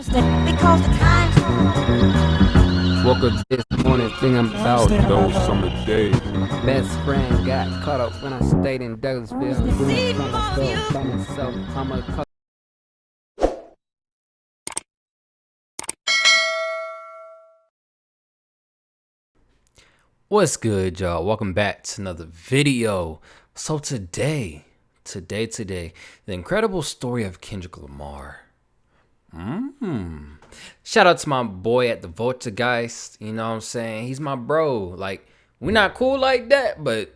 Because the times Woke up this morning thinking about Those summer days. best friend got caught up when I stayed in Douglasville. Doing some stuff by myself. I'm a What's good, y'all? Welcome back to another video. So today, the incredible story of Kendrick Lamar. Shout out to my boy at the Voltergeist. You know what I'm saying? He's my bro. Like, we not cool like that, but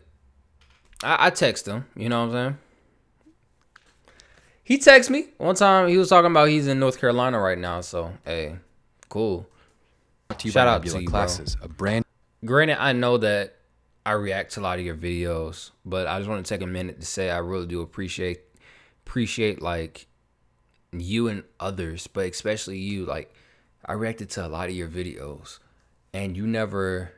I text him. You know what I'm saying? He texted me one time. He was talking about he's in North Carolina right now. So, hey, cool. Shout out to you, Classes, a brand. Granted, I know that I react to a lot of your videos, but I just want to take a minute to say I really do appreciate like you and others, but especially you. Like, I reacted to a lot of your videos, and you never,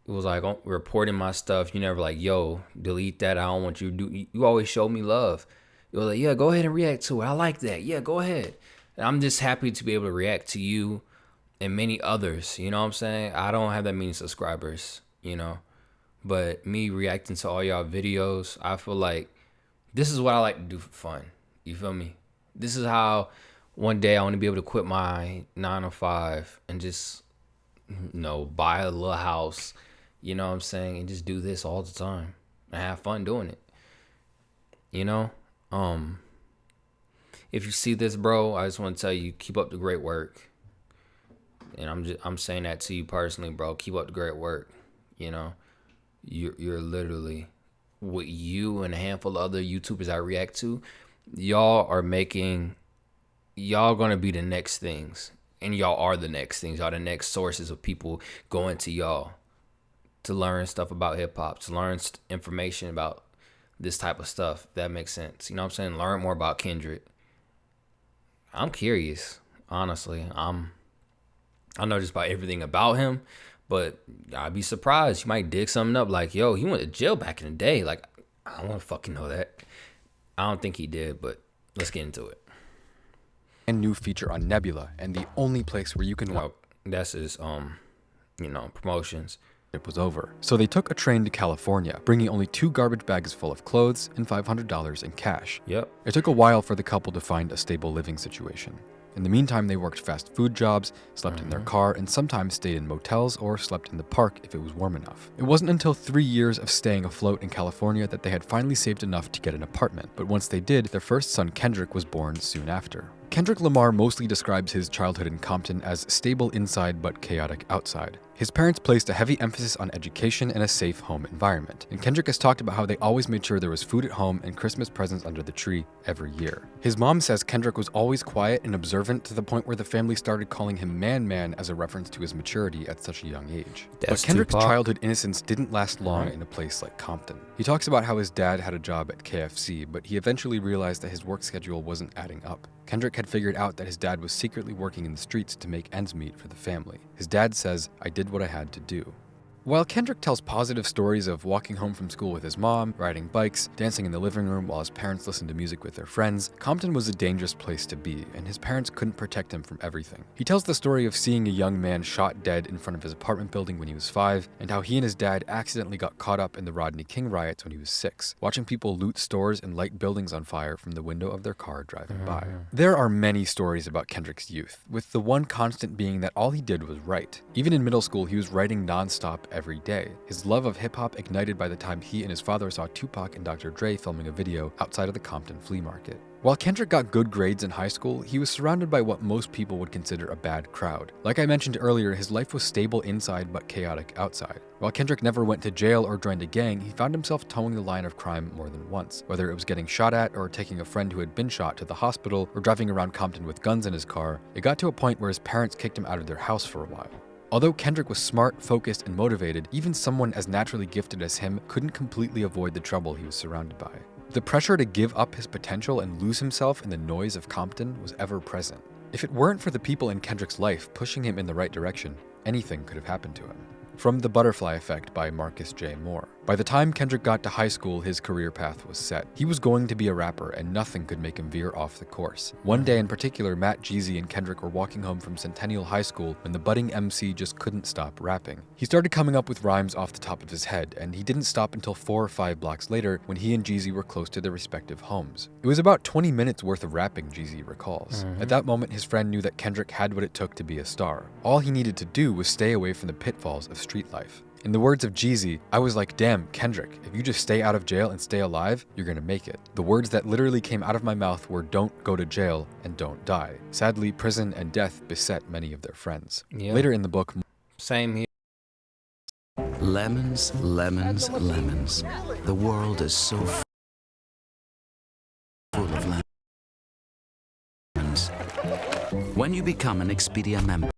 it was like reporting my stuff. You never like, yo, delete that. I don't want you to do. You always showed me love. You were like, yeah, go ahead and react to it. I like that. Yeah, go ahead. And I'm just happy to be able to react to you and many others. You know what I'm saying? I don't have that many subscribers, you know, but me reacting to all y'all videos, I feel like this is what I like to do for fun. You feel me? This is how one day I want to be able to quit my 9 to 5 and just, buy a little house, you know what I'm saying? And just do this all the time and have fun doing it. You know? If you see this, bro, I just want to tell you, keep up the great work. And I'm saying that to you personally, bro. Keep up the great work. You know, you're literally, with you and a handful of other YouTubers I react to, y'all gonna be the next things, and y'all are the next things. Y'all the next sources of people going to y'all to learn stuff about hip hop, to learn information about this type of stuff. If that makes sense. You know what I'm saying? Learn more about Kendrick. I'm curious, honestly. I know just about everything about him, but I'd be surprised. You might dig something up like, yo, he went to jail back in the day. Like, I don't want to fucking know that. I don't think he did, but let's get into it. And new feature on Nebula, and the only place where you can watch That's his, promotions. it was over. So they took a train to California, bringing only 2 garbage bags full of clothes and $500 in cash. Yep. It took a while for the couple to find a stable living situation. In the meantime, they worked fast food jobs, slept in their car, and sometimes stayed in motels or slept in the park if it was warm enough. It wasn't until 3 years of staying afloat in California that they had finally saved enough to get an apartment, but once they did, their first son Kendrick was born soon after. Kendrick Lamar mostly describes his childhood in Compton as stable inside but chaotic outside. His parents placed a heavy emphasis on education and a safe home environment, and Kendrick has talked about how they always made sure there was food at home and Christmas presents under the tree every year. His mom says Kendrick was always quiet and observant to the point where the family started calling him Man as a reference to his maturity at such a young age. But Kendrick's childhood innocence didn't last long in a place like Compton. He talks about how his dad had a job at KFC, but he eventually realized that his work schedule wasn't adding up. Kendrick had figured out that his dad was secretly working in the streets to make ends meet for the family. His dad says, "I did what I had to do." While Kendrick tells positive stories of walking home from school with his mom, riding bikes, dancing in the living room while his parents listened to music with their friends, Compton was a dangerous place to be, and his parents couldn't protect him from everything. He tells the story of seeing a young man shot dead in front of his apartment building when he was 5, and how he and his dad accidentally got caught up in the Rodney King riots when he was 6, watching people loot stores and light buildings on fire from the window of their car driving by. There are many stories about Kendrick's youth, with the one constant being that all he did was write. Even in middle school, he was writing non-stop every day. His love of hip-hop ignited by the time he and his father saw Tupac and Dr. Dre filming a video outside of the Compton flea market. While Kendrick got good grades in high school, he was surrounded by what most people would consider a bad crowd. Like I mentioned earlier, his life was stable inside but chaotic outside. While Kendrick never went to jail or joined a gang, he found himself towing the line of crime more than once. Whether it was getting shot at, or taking a friend who had been shot to the hospital, or driving around Compton with guns in his car, it got to a point where his parents kicked him out of their house for a while. Although Kendrick was smart, focused, and motivated, even someone as naturally gifted as him couldn't completely avoid the trouble he was surrounded by. The pressure to give up his potential and lose himself in the noise of Compton was ever present. If it weren't for the people in Kendrick's life pushing him in the right direction, anything could have happened to him. From The Butterfly Effect by Marcus J. Moore. By the time Kendrick got to high school, his career path was set. He was going to be a rapper, and nothing could make him veer off the course. One day in particular, Matt, Jeezy, and Kendrick were walking home from Centennial High School when the budding MC just couldn't stop rapping. He started coming up with rhymes off the top of his head, and he didn't stop until 4 or 5 blocks later when he and Jeezy were close to their respective homes. It was about 20 minutes worth of rapping, Jeezy recalls. At that moment, his friend knew that Kendrick had what it took to be a star. All he needed to do was stay away from the pitfalls of street life. In the words of Jeezy, I was like, damn, Kendrick, if you just stay out of jail and stay alive, you're gonna make it. The words that literally came out of my mouth were don't go to jail and don't die. Sadly, prison and death beset many of their friends. Yeah. Later in the book, Same here. Lemons, lemons, lemons. The world is so full of lemons. When you become an Expedia member,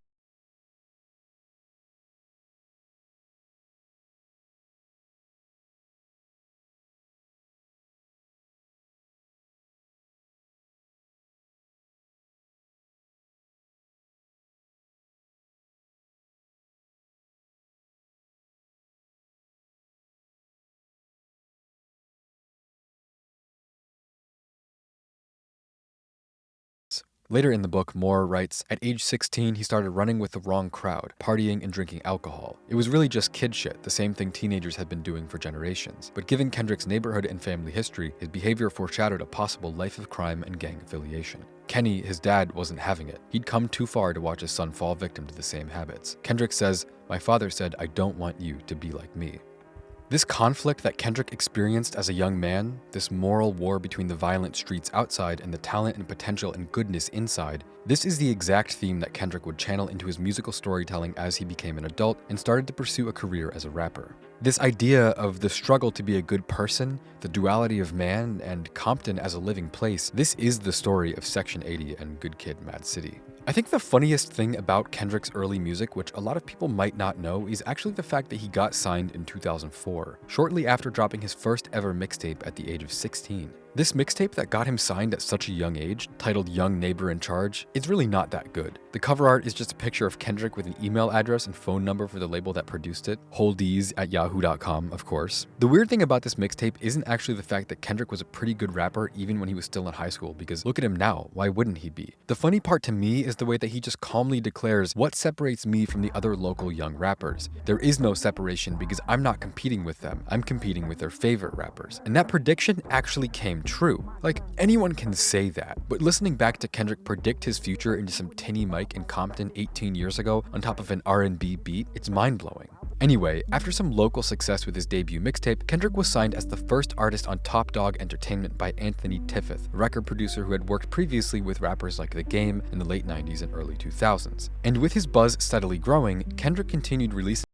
Later in the book, Moore writes, at age 16, he started running with the wrong crowd, partying and drinking alcohol. It was really just kid shit, the same thing teenagers had been doing for generations. But given Kendrick's neighborhood and family history, his behavior foreshadowed a possible life of crime and gang affiliation. Kenny, his dad, wasn't having it. He'd come too far to watch his son fall victim to the same habits. Kendrick says, my father said, I don't want you to be like me. This conflict that Kendrick experienced as a young man, this moral war between the violent streets outside and the talent and potential and goodness inside, this is the exact theme that Kendrick would channel into his musical storytelling as he became an adult and started to pursue a career as a rapper. This idea of the struggle to be a good person, the duality of man, and Compton as a living place, this is the story of Section 80 and Good Kid, Mad City. I think the funniest thing about Kendrick's early music, which a lot of people might not know, is actually the fact that he got signed in 2004, shortly after dropping his first ever mixtape at the age of 16. This mixtape that got him signed at such a young age, titled Young Neighbor in Charge, is really not that good. The cover art is just a picture of Kendrick with an email address and phone number for the label that produced it, holdies@yahoo.com, of course. The weird thing about this mixtape isn't actually the fact that Kendrick was a pretty good rapper even when he was still in high school, because look at him now, why wouldn't he be? The funny part to me is the way that he just calmly declares, what separates me from the other local young rappers? There is no separation because I'm not competing with them, I'm competing with their favorite rappers. And that prediction actually came true. Like, anyone can say that, but listening back to Kendrick predict his future into some tinny mic in Compton 18 years ago on top of an R&B beat, it's mind-blowing. Anyway, after some local success with his debut mixtape, Kendrick was signed as the first artist on Top Dog Entertainment by Anthony Tiffith, a record producer who had worked previously with rappers like The Game in the late 90s and early 2000s. And with his buzz steadily growing, Kendrick continued releasing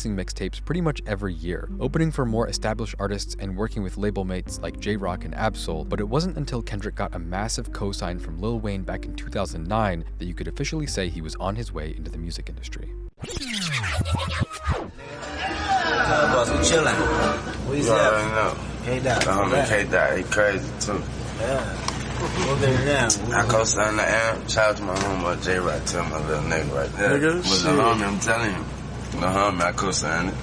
releasing mixtapes pretty much every year, opening for more established artists and working with label mates like J-Rock and Ab-Soul, but it wasn't until Kendrick got a massive co-sign from Lil Wayne back in 2009 that you could officially say he was on his way into the music industry. Boss, we chilling. What you know. K-Dot. The homie K-Dot, he crazy too. Yeah. What been now? I co-signed the amp. Shout out to my homeboy J-Rock, tell my little nigga right there. Nigga, With shit. the homie, I'm telling you. The homie, I co-signed it.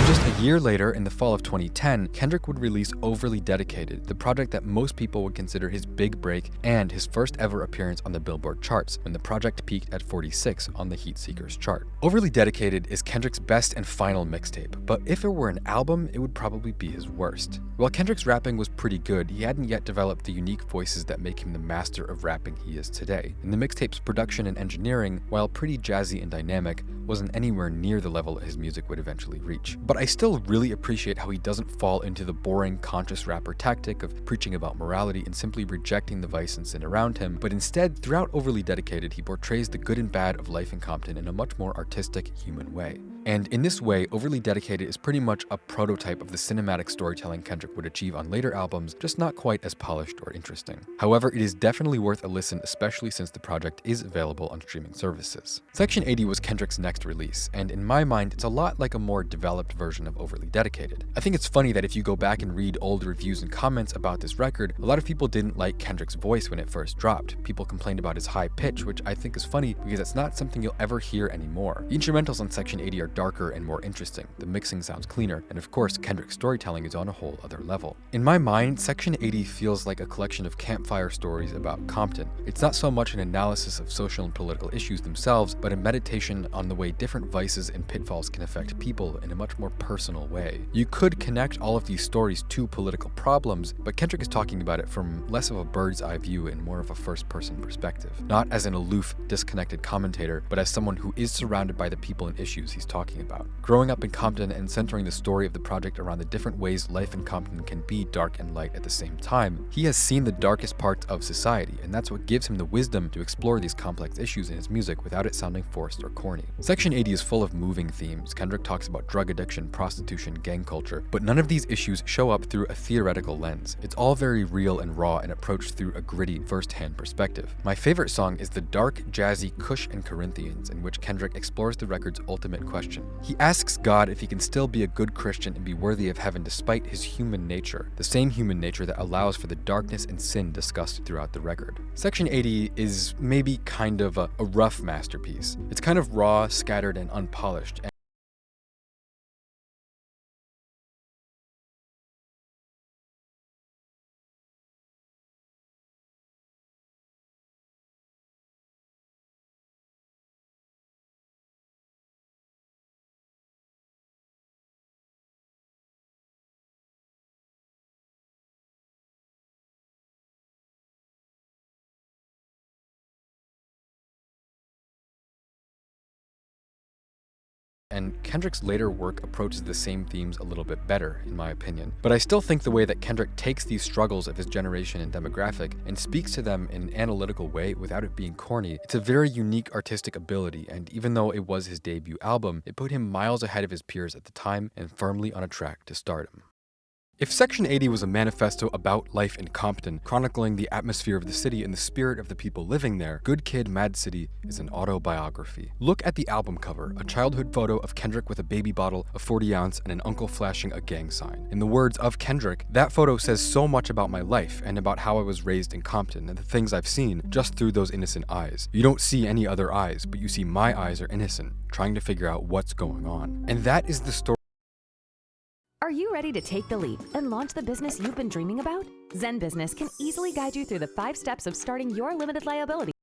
Just a year later, in the fall of 2010, Kendrick would release Overly Dedicated, the project that most people would consider his big break and his first ever appearance on the Billboard charts, when the project peaked at 46 on the Heat Seekers chart. Overly Dedicated is Kendrick's best and final mixtape, but if it were an album, it would probably be his worst. While Kendrick's rapping was pretty good, he hadn't yet developed the unique voices that make him the master of rapping he is today. And the mixtape's production and engineering, while pretty jazzy and dynamic, wasn't anywhere near the level his music would eventually reach. But I still really appreciate how he doesn't fall into the boring conscious rapper tactic of preaching about morality and simply rejecting the vice and sin around him, but instead, throughout Overly Dedicated, he portrays the good and bad of life in Compton in a much more artistic, human way. And in this way, Overly Dedicated is pretty much a prototype of the cinematic storytelling Kendrick would achieve on later albums, just not quite as polished or interesting. However, it is definitely worth a listen, especially since the project is available on streaming services. Section 80 was Kendrick's next release, and in my mind, it's a lot like a more developed version of Overly Dedicated. I think it's funny that if you go back and read old reviews and comments about this record, a lot of people didn't like Kendrick's voice when it first dropped. People complained about his high pitch, which I think is funny because it's not something you'll ever hear anymore. The instrumentals on Section 80 are darker and more interesting, the mixing sounds cleaner, and of course, Kendrick's storytelling is on a whole other level. In my mind, Section 80 feels like a collection of campfire stories about Compton. It's not so much an analysis of social and political issues themselves, but a meditation on the way different vices and pitfalls can affect people in a much more personal way. You could connect all of these stories to political problems, but Kendrick is talking about it from less of a bird's eye view and more of a first-person perspective. Not as an aloof, disconnected commentator, but as someone who is surrounded by the people and issues he's talking about. Growing up in Compton and centering the story of the project around the different ways life in Compton can be dark and light at the same time, he has seen the darkest parts of society, and that's what gives him the wisdom to explore these complex issues in his music without it sounding forced or corny. Section 80 is full of moving themes. Kendrick talks about drug addiction, prostitution, gang culture, but none of these issues show up through a theoretical lens. It's all very real and raw and approached through a gritty, first-hand perspective. My favorite song is the dark, jazzy Kush and Corinthians, in which Kendrick explores the record's ultimate question. He asks God if he can still be a good Christian and be worthy of heaven despite his human nature, the same human nature that allows for the darkness and sin discussed throughout the record. Section 80 is maybe kind of a rough masterpiece. It's kind of raw, scattered, and unpolished. And Kendrick's later work approaches the same themes a little bit better, in my opinion. But I still think the way that Kendrick takes these struggles of his generation and demographic and speaks to them in an analytical way without it being corny, it's a very unique artistic ability, and even though it was his debut album, it put him miles ahead of his peers at the time and firmly on a track to stardom. If Section 80 was a manifesto about life in Compton, chronicling the atmosphere of the city and the spirit of the people living there, Good Kid, Mad City is an autobiography. Look at the album cover, a childhood photo of Kendrick with a baby bottle, a 40 ounce, and an uncle flashing a gang sign. In the words of Kendrick, that photo says so much about my life and about how I was raised in Compton and the things I've seen just through those innocent eyes. You don't see any other eyes, but you see my eyes are innocent, trying to figure out what's going on. And that is the story. Are you ready to take the leap and launch the business you've been dreaming about? Zen Business can easily guide you through the 5 steps of starting your limited liability.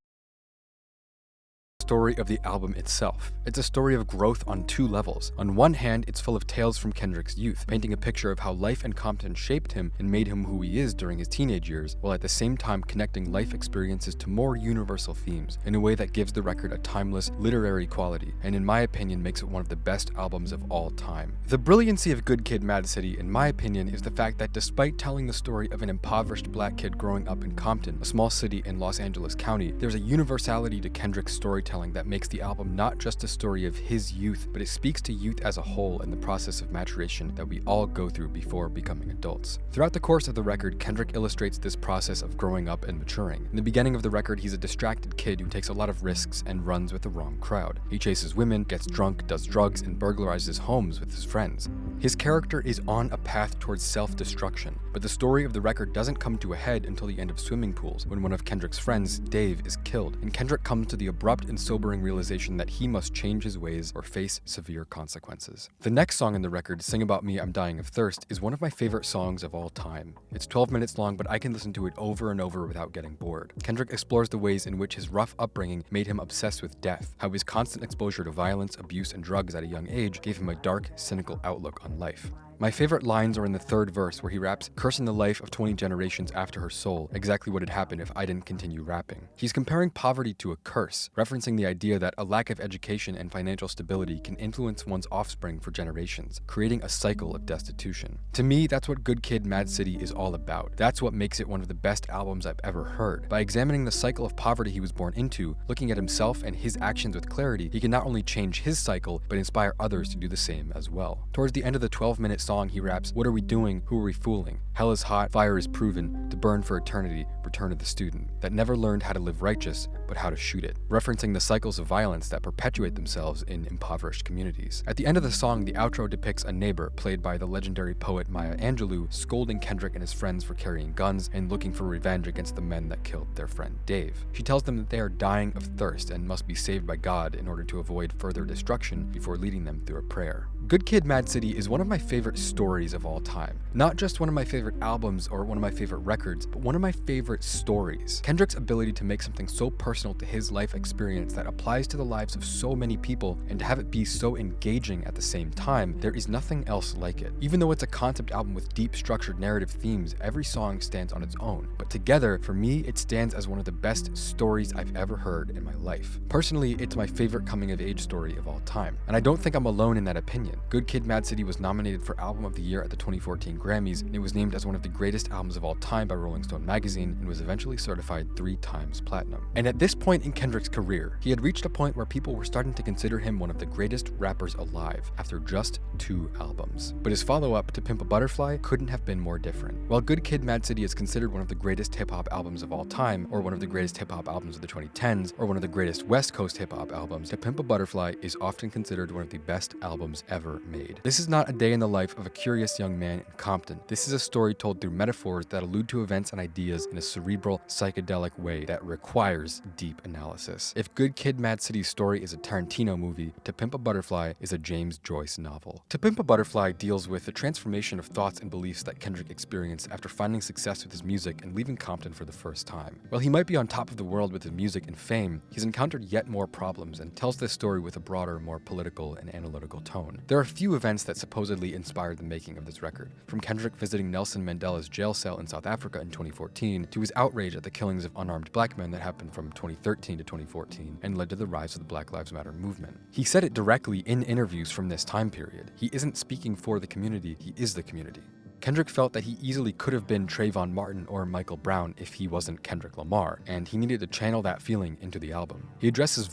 Story of the album itself. It's a story of growth on 2 levels. On one hand, it's full of tales from Kendrick's youth, painting a picture of how life in Compton shaped him and made him who he is during his teenage years, while at the same time connecting life experiences to more universal themes in a way that gives the record a timeless, literary quality, and in my opinion makes it one of the best albums of all time. The brilliancy of Good Kid, Mad City, in my opinion, is the fact that despite telling the story of an impoverished black kid growing up in Compton, a small city in Los Angeles County, there's a universality to Kendrick's storytelling storytelling that makes the album not just a story of his youth, but it speaks to youth as a whole and the process of maturation that we all go through before becoming adults. Throughout the course of the record, Kendrick illustrates this process of growing up and maturing. In the beginning of the record, he's a distracted kid who takes a lot of risks and runs with the wrong crowd. He chases women, gets drunk, does drugs, and burglarizes homes with his friends. His character is on a path towards self-destruction, but the story of the record doesn't come to a head until the end of Swimming Pools, when one of Kendrick's friends, Dave, is killed, and Kendrick comes to the abrupt and sobering realization that he must change his ways or face severe consequences. The next song in the record, Sing About Me, I'm Dying of Thirst, is one of my favorite songs of all time. It's 12 minutes long, but I can listen to it over and over without getting bored. Kendrick explores the ways in which his rough upbringing made him obsessed with death, how his constant exposure to violence, abuse, and drugs at a young age gave him a dark, cynical outlook on life. My favorite lines are in the third verse, where he raps, cursing the life of 20 generations after her soul, exactly what had happened if I didn't continue rapping. He's comparing poverty to a curse, referencing the idea that a lack of education and financial stability can influence one's offspring for generations, creating a cycle of destitution. To me, that's what Good Kid, Mad City is all about. That's what makes it one of the best albums I've ever heard. By examining the cycle of poverty he was born into, looking at himself and his actions with clarity, he can not only change his cycle, but inspire others to do the same as well. Towards the end of the 12-minute song, he raps, what are we doing? Who are we fooling? Hell is hot, fire is proven, to burn for eternity, return of the student, that never learned how to live righteous, but how to shoot it, referencing the cycles of violence that perpetuate themselves in impoverished communities. At the end of the song, the outro depicts a neighbor, played by the legendary poet Maya Angelou, scolding Kendrick and his friends for carrying guns and looking for revenge against the men that killed their friend Dave. She tells them that they are dying of thirst and must be saved by God in order to avoid further destruction before leading them through a prayer. Good Kid, Mad City is one of my favorite stories of all time. Not just one of my favorite albums or one of my favorite records, but one of my favorite stories. Kendrick's ability to make something so personal to his life experience that applies to the lives of so many people, and to have it be so engaging at the same time, there is nothing else like it. Even though it's a concept album with deep structured narrative themes, every song stands on its own. But together, for me, it stands as one of the best stories I've ever heard in my life. Personally, it's my favorite coming of age story of all time. And I don't think I'm alone in that opinion. Good Kid, Mad City was nominated for Album of the Year at the 2014 Grammys, and it was named as one of the greatest albums of all time by Rolling Stone magazine, and was eventually certified 3 times platinum. And at this point in Kendrick's career, he had reached a point where people were starting to consider him one of the greatest rappers alive after just 2 albums. But his follow-up, To Pimp a Butterfly, couldn't have been more different. While Good Kid, Mad City is considered one of the greatest hip-hop albums of all time, or one of the greatest hip-hop albums of the 2010s, or one of the greatest West Coast hip-hop albums, To Pimp a Butterfly is often considered one of the best albums ever made. This is not a day in the life of a curious young man in Compton. This is a story told through metaphors that allude to events and ideas in a cerebral, psychedelic way that requires deep analysis. If Good Kid, Mad City's story is a Tarantino movie, To Pimp a Butterfly is a James Joyce novel. To Pimp a Butterfly deals with the transformation of thoughts and beliefs that Kendrick experienced after finding success with his music and leaving Compton for the first time. While he might be on top of the world with his music and fame, he's encountered yet more problems and tells this story with a broader, more political and analytical tone. There are a few events that supposedly inspired the making of this record, from Kendrick visiting Nelson Mandela's jail cell in South Africa in 2014 to his outrage at the killings of unarmed black men that happened from 2013 to 2014 and led to the rise of the Black Lives Matter movement. He said it directly in interviews from this time period. He isn't speaking for the community, he is the community. Kendrick felt that he easily could have been Trayvon Martin or Michael Brown if he wasn't Kendrick Lamar, and he needed to channel that feeling into the album. He addresses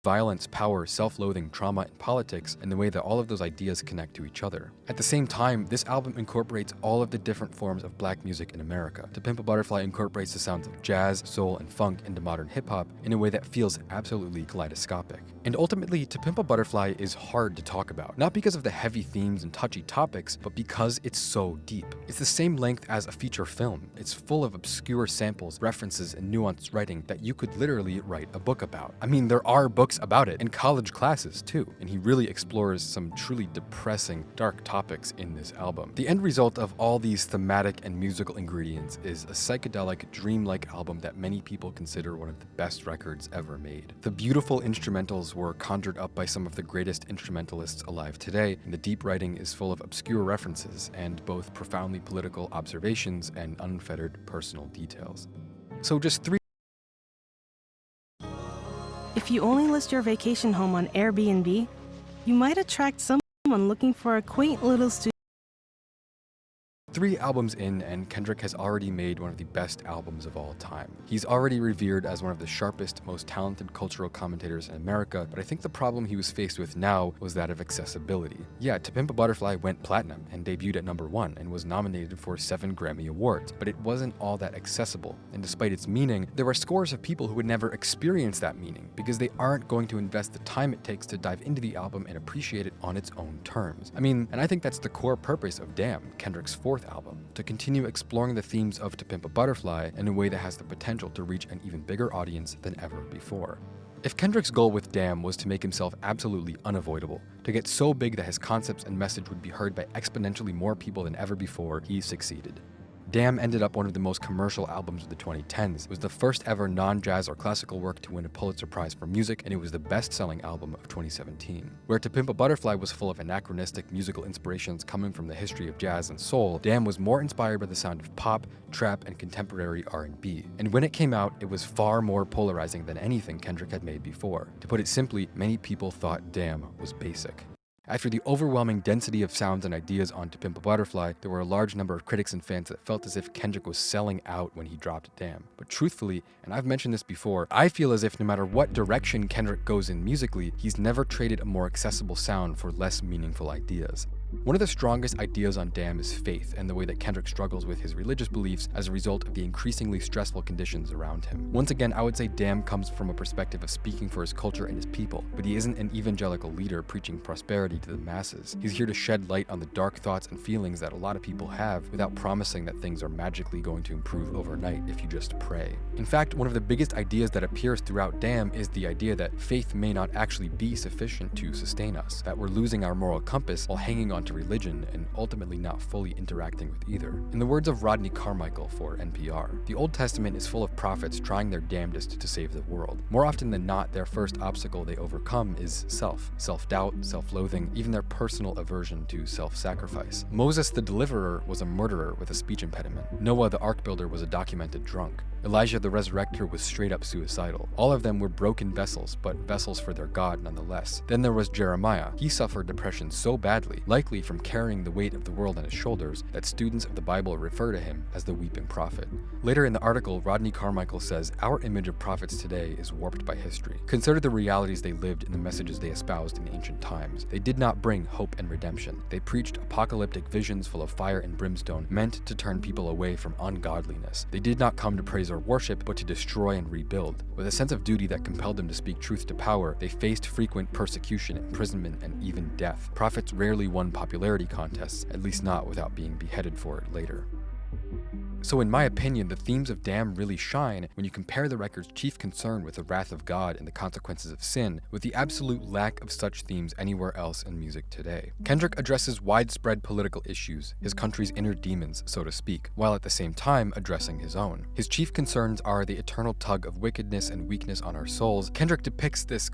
violence, power, self-loathing, trauma, and politics, and the way that all of those ideas connect to each other. At the same time, this album incorporates all of the different forms of black music in America. To Pimp a Butterfly incorporates the sounds of jazz, soul, and funk into modern hip-hop in a way that feels absolutely kaleidoscopic. And ultimately, To Pimp a Butterfly is hard to talk about, not because of the heavy themes and touchy topics, but because it's so deep. It's the same length as a feature film. It's full of obscure samples, references, and nuanced writing that you could literally write a book about. I mean, there are books about it in college classes too, and he really explores some truly depressing, dark topics in this album. The end result of all these thematic and musical ingredients is a psychedelic, dreamlike album that many people consider one of the best records ever made. The beautiful instrumentals were conjured up by some of the greatest instrumentalists alive today, and the deep writing is full of obscure references and both profoundly political observations and unfettered personal details. So just three. If you only list your vacation home on Airbnb, you might attract someone looking for a quaint little studio. 3 albums in, and Kendrick has already made one of the best albums of all time. He's already revered as one of the sharpest, most talented cultural commentators in America, but I think the problem he was faced with now was that of accessibility. Yeah, To Pimp a Butterfly went platinum and debuted at #1 and was nominated for 7 Grammy Awards, but it wasn't all that accessible, and despite its meaning, there were scores of people who would never experience that meaning because they aren't going to invest the time it takes to dive into the album and appreciate it on its own terms. I mean, and I think that's the core purpose of Damn, Kendrick's 4th album, to continue exploring the themes of To Pimp a Butterfly in a way that has the potential to reach an even bigger audience than ever before. If Kendrick's goal with Damn was to make himself absolutely unavoidable, to get so big that his concepts and message would be heard by exponentially more people than ever before, he succeeded. Damn ended up one of the most commercial albums of the 2010s. It was the first ever non-jazz or classical work to win a Pulitzer Prize for music, and it was the best-selling album of 2017. Where To Pimp a Butterfly was full of anachronistic musical inspirations coming from the history of jazz and soul, Damn was more inspired by the sound of pop, trap, and contemporary R&B. And when it came out, it was far more polarizing than anything Kendrick had made before. To put it simply, many people thought Damn was basic. After the overwhelming density of sounds and ideas on To Pimp a Butterfly, there were a large number of critics and fans that felt as if Kendrick was selling out when he dropped Damn. But truthfully, and I've mentioned this before, I feel as if no matter what direction Kendrick goes in musically, he's never traded a more accessible sound for less meaningful ideas. One of the strongest ideas on Damn is faith and the way that Kendrick struggles with his religious beliefs as a result of the increasingly stressful conditions around him. Once again, I would say Damn comes from a perspective of speaking for his culture and his people, but he isn't an evangelical leader preaching prosperity to the masses. He's here to shed light on the dark thoughts and feelings that a lot of people have without promising that things are magically going to improve overnight if you just pray. In fact, one of the biggest ideas that appears throughout Damn is the idea that faith may not actually be sufficient to sustain us, that we're losing our moral compass while hanging on to religion and ultimately not fully interacting with either. In the words of Rodney Carmichael for NPR, the Old Testament is full of prophets trying their damnedest to save the world. More often than not, their first obstacle they overcome is self-doubt, self-loathing, even their personal aversion to self-sacrifice. Moses the deliverer was a murderer with a speech impediment. Noah the ark builder was a documented drunk. Elijah the resurrector was straight up suicidal. All of them were broken vessels, but vessels for their God nonetheless. Then there was Jeremiah. He suffered depression so badly, likely from carrying the weight of the world on his shoulders, that students of the Bible refer to him as the weeping prophet. Later in the article, Rodney Carmichael says, "Our image of prophets today is warped by history. Consider the realities they lived and the messages they espoused in ancient times. They did not bring hope and redemption. They preached apocalyptic visions full of fire and brimstone, meant to turn people away from ungodliness. They did not come to praise or worship, but to destroy and rebuild. With a sense of duty that compelled them to speak truth to power, they faced frequent persecution, imprisonment, and even death. Prophets rarely won popularity contests, at least not without being beheaded for it later." So in my opinion, the themes of Damn really shine when you compare the record's chief concern with the wrath of God and the consequences of sin with the absolute lack of such themes anywhere else in music today. Kendrick addresses widespread political issues, his country's inner demons, so to speak, while at the same time addressing his own. His chief concerns are the eternal tug of wickedness and weakness on our souls. Kendrick depicts this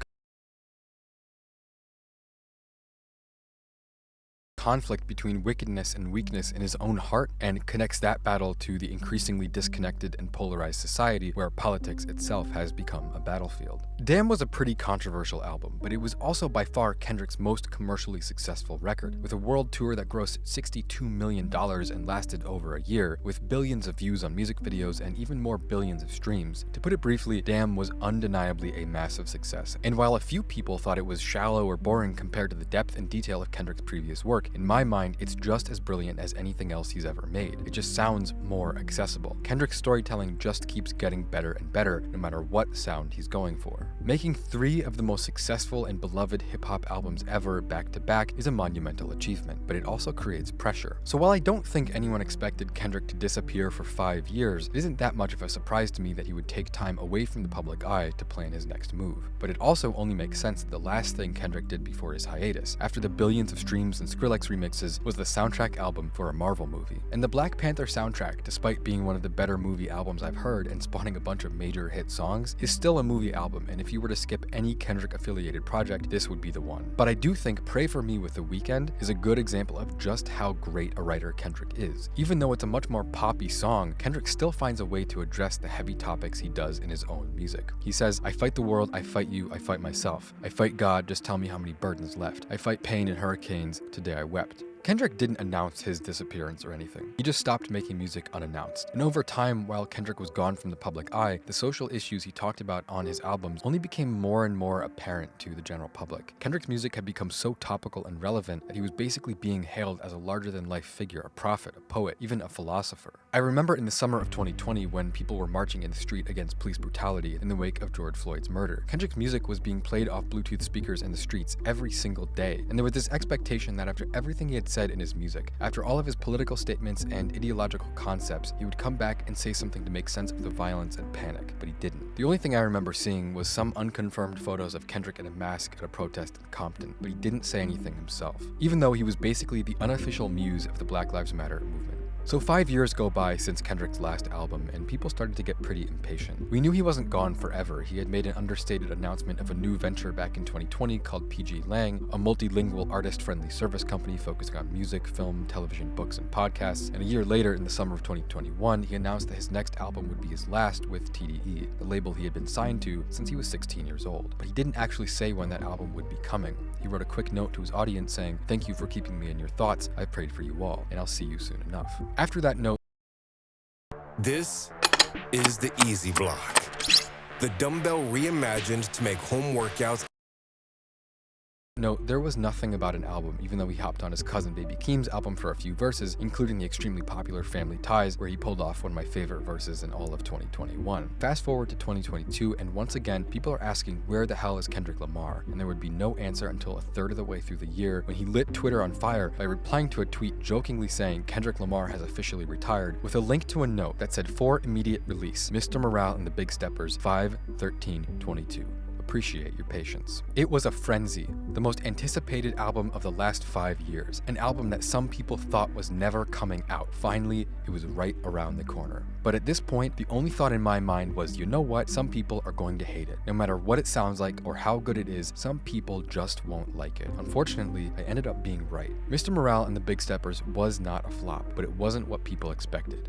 conflict between wickedness and weakness in his own heart and connects that battle to the increasingly disconnected and polarized society where politics itself has become a battlefield. Damn was a pretty controversial album, but it was also by far Kendrick's most commercially successful record, with a world tour that grossed $62 million and lasted over a year, with billions of views on music videos and even more billions of streams. To put it briefly, Damn was undeniably a massive success, and while a few people thought it was shallow or boring compared to the depth and detail of Kendrick's previous work, in my mind, it's just as brilliant as anything else he's ever made. It just sounds more accessible. Kendrick's storytelling just keeps getting better and better, no matter what sound he's going for. Making 3 of the most successful and beloved hip-hop albums ever back-to-back is a monumental achievement, but it also creates pressure. So while I don't think anyone expected Kendrick to disappear for 5 years, it isn't that much of a surprise to me that he would take time away from the public eye to plan his next move. But it also only makes sense that the last thing Kendrick did before his hiatus, after the billions of streams and Skrillex remixes, was the soundtrack album for a Marvel movie. And the Black Panther soundtrack, despite being one of the better movie albums I've heard and spawning a bunch of major hit songs, is still a movie album, and if you were to skip any Kendrick affiliated project, this would be the one. But I do think Pray For Me with The Weeknd is a good example of just how great a writer Kendrick is. Even though it's a much more poppy song, Kendrick still finds a way to address the heavy topics he does in his own music. He says, "I fight the world, I fight you, I fight myself. I fight God, just tell me how many burdens left. I fight pain and hurricanes, today I wept." Kendrick didn't announce his disappearance or anything. He just stopped making music unannounced. And over time, while Kendrick was gone from the public eye, the social issues he talked about on his albums only became more and more apparent to the general public. Kendrick's music had become so topical and relevant that he was basically being hailed as a larger-than-life figure, a prophet, a poet, even a philosopher. I remember in the summer of 2020 when people were marching in the street against police brutality in the wake of George Floyd's murder. Kendrick's music was being played off Bluetooth speakers in the streets every single day, and there was this expectation that after everything he had said in his music, after all of his political statements and ideological concepts, he would come back and say something to make sense of the violence and panic, but he didn't. The only thing I remember seeing was some unconfirmed photos of Kendrick in a mask at a protest in Compton, but he didn't say anything himself, even though he was basically the unofficial muse of the Black Lives Matter movement. So 5 years go by since Kendrick's last album, and people started to get pretty impatient. We knew he wasn't gone forever. He had made an understated announcement of a new venture back in 2020 called PG Lang, a multilingual artist-friendly service company focusing on music, film, television, books, and podcasts. And a year later, in the summer of 2021, he announced that his next album would be his last with TDE, the label he had been signed to since he was 16 years old. But he didn't actually say when that album would be coming. He wrote a quick note to his audience saying, "Thank you for keeping me in your thoughts. I prayed for you all, and I'll see you soon enough." After that note, this is the Easy Block. The dumbbell reimagined to make home workouts. there was nothing about an album, even though he hopped on his cousin Baby Keem's album for a few verses, including the extremely popular Family Ties, where he pulled off one of my favorite verses in all of 2021. Fast forward to 2022, and once again, people are asking where the hell is Kendrick Lamar, and there would be no answer until a third of the way through the year when he lit Twitter on fire by replying to a tweet jokingly saying Kendrick Lamar has officially retired, with a link to a note that said for immediate release, Mr. Morale and the Big Steppers, 5/13/22. Appreciate your patience. It was a frenzy, the most anticipated album of the last 5 years, an album that some people thought was never coming out. Finally, it was right around the corner. But at this point, the only thought in my mind was, you know what, some people are going to hate it. No matter what it sounds like or how good it is, some people just won't like it. Unfortunately, I ended up being right. Mr. Morale and the Big Steppers was not a flop, but it wasn't what people expected.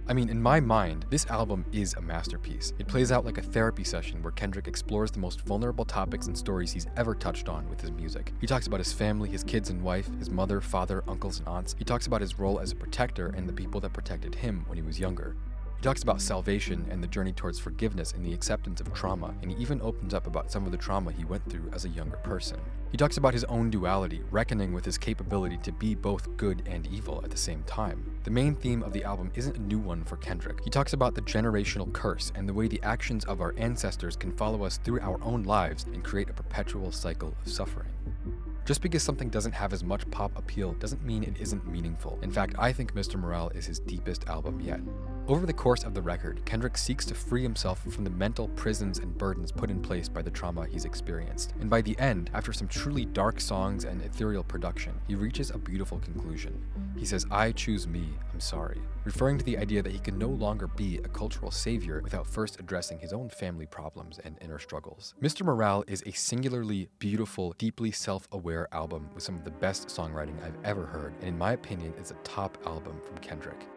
I mean, in my mind, this album is a masterpiece. It plays out like a therapy session where Kendrick explores the most vulnerable topics and stories he's ever touched on with his music. He talks about his family, his kids and wife, his mother, father, uncles, and aunts. He talks about his role as a protector and the people that protected him when he was younger. He talks about salvation and the journey towards forgiveness and the acceptance of trauma, and he even opens up about some of the trauma he went through as a younger person. He talks about his own duality, reckoning with his capability to be both good and evil at the same time. The main theme of the album isn't a new one for Kendrick. He talks about the generational curse and the way the actions of our ancestors can follow us through our own lives and create a perpetual cycle of suffering. Just because something doesn't have as much pop appeal doesn't mean it isn't meaningful. In fact, I think Mr. Morale is his deepest album yet. Over the course of the record, Kendrick seeks to free himself from the mental prisons and burdens put in place by the trauma he's experienced. And by the end, after some truly dark songs and ethereal production, he reaches a beautiful conclusion. He says, "I choose me, I'm sorry," referring to the idea that he can no longer be a cultural savior without first addressing his own family problems and inner struggles. Mr. Morale is a singularly beautiful, deeply self-aware album with some of the best songwriting I've ever heard, and in my opinion, it's a top album from Kendrick.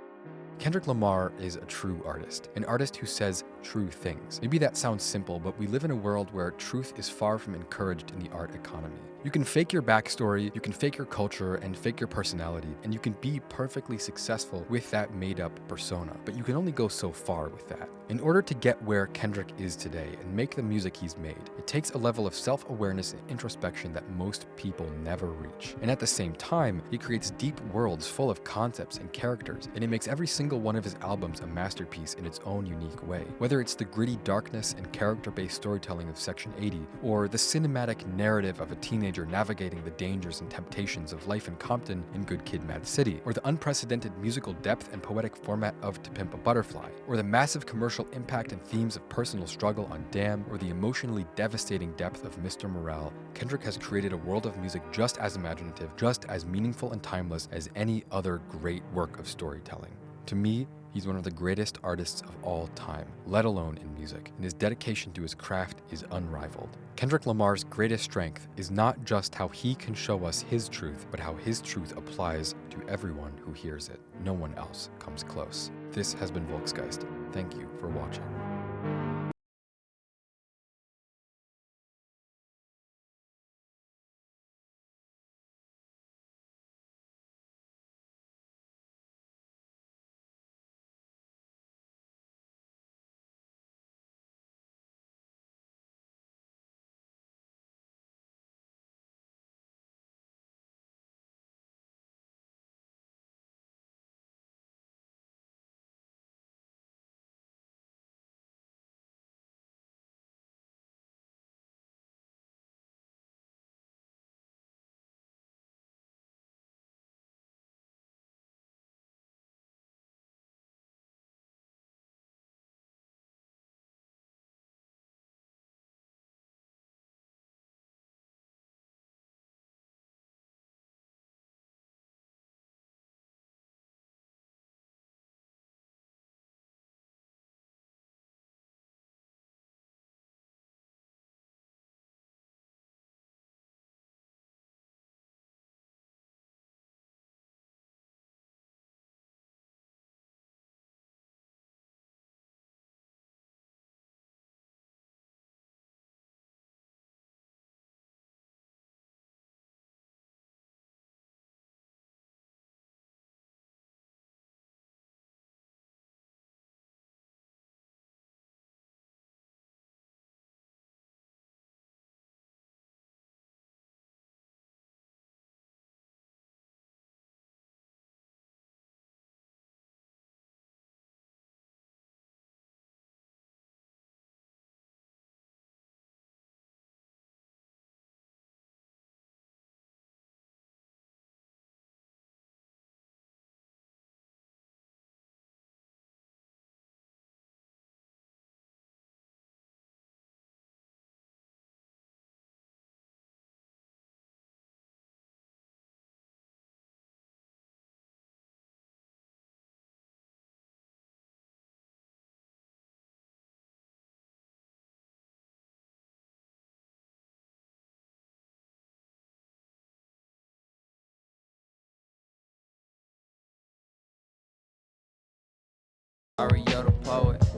Kendrick Lamar is a true artist, an artist who says true things. Maybe that sounds simple, but we live in a world where truth is far from encouraged in the art economy. You can fake your backstory, you can fake your culture, and fake your personality, and you can be perfectly successful with that made-up persona, but you can only go so far with that. In order to get where Kendrick is today and make the music he's made, it takes a level of self-awareness and introspection that most people never reach. And at the same time, he creates deep worlds full of concepts and characters, and it makes every single one of his albums a masterpiece in its own unique way. Whether it's the gritty darkness and character-based storytelling of Section 80, or the cinematic narrative of a teenager navigating the dangers and temptations of life in Compton and Good Kid, Mad City, or the unprecedented musical depth and poetic format of To Pimp a Butterfly, or the massive commercial impact and themes of personal struggle on Damn, or the emotionally devastating depth of Mr. Morale, Kendrick has created a world of music just as imaginative, just as meaningful and timeless as any other great work of storytelling. To me, he's one of the greatest artists of all time, let alone in music, and his dedication to his craft is unrivaled. Kendrick Lamar's greatest strength is not just how he can show us his truth, but how his truth applies to everyone who hears it. No one else comes close. This has been Volksgeist. Thank you for watching. Ario the poet.